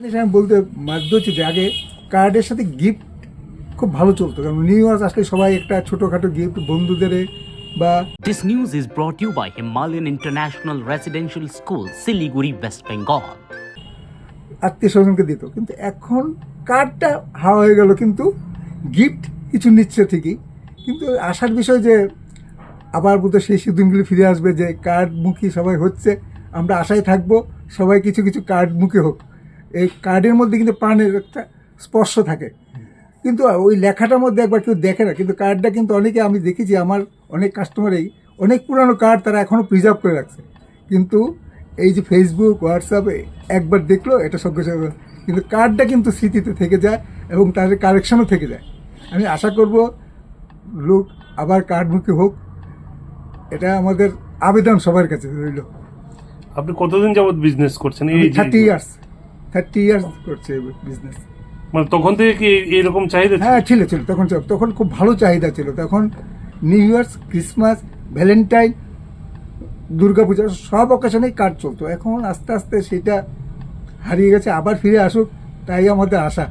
আমি বলতে বাধ্য হচ্ছি যে আগে কার্ডের সাথে গিফট খুব ভালো চলতো, কারণ নিউ ইয়ার আসলে সবাই একটা ছোটোখাটো গিফট বন্ধুদের বা This news is brought to you by Himalayan International Residential School, Siliguri, West Bengal. আত্মীয় স্বজনকে দিত, কিন্তু এখন কার্ডটা হাওয়া হয়ে গেল, কিন্তু গিফট কিছু নিচ্ছে ঠিকই, কিন্তু আশার বিষয় যে আবার বোধহয় সেই দিনগুলি ফিরে আসবে যে কার্ডমুখী সবাই হচ্ছে। আমরা আশায় থাকবো সবাই কিছু কিছু কার্ডমুখী হোক। এই কার্ডের মধ্যে কিন্তু প্রাণের একটা স্পর্শ থাকে, কিন্তু ওই লেখাটার মধ্যে একবার কেউ দেখে না। কিন্তু কার্ডটা কিন্তু অনেকে, আমি দেখেছি আমার অনেক কাস্টমারেই অনেক পুরানো কার্ড তারা এখনও প্রিজার্ভ করে রাখছে, কিন্তু এই যে ফেসবুক হোয়াটসঅ্যাপে একবার দেখলো এটা সঙ্গে সঙ্গে, কিন্তু কার্ডটা কিন্তু স্মৃতিতে থেকে যায় এবং তাদের কালেকশনও থেকে যায়। আমি আশা করব লোক আবার কার্ডমুখী হোক, এটা আমাদের আবেদন সবার কাছে রইল। আপনি কতদিন যাবত বিজনেস করছেন? এই 30 ইয়ার্স করছে বিজনেস। মানে তখন থেকে কি এরকম চাহিদা ছিল? হ্যাঁ ছিল, তখন খুব ভালো চাহিদা ছিল। তখন new years, Christmas, Valentine, Durga Puja সব অকেশনেই কার্ড চলতো। এখন আস্তে আস্তে সেটা হারিয়ে গেছে, আবার ফিরে আসুক তাই আমাদের আশা।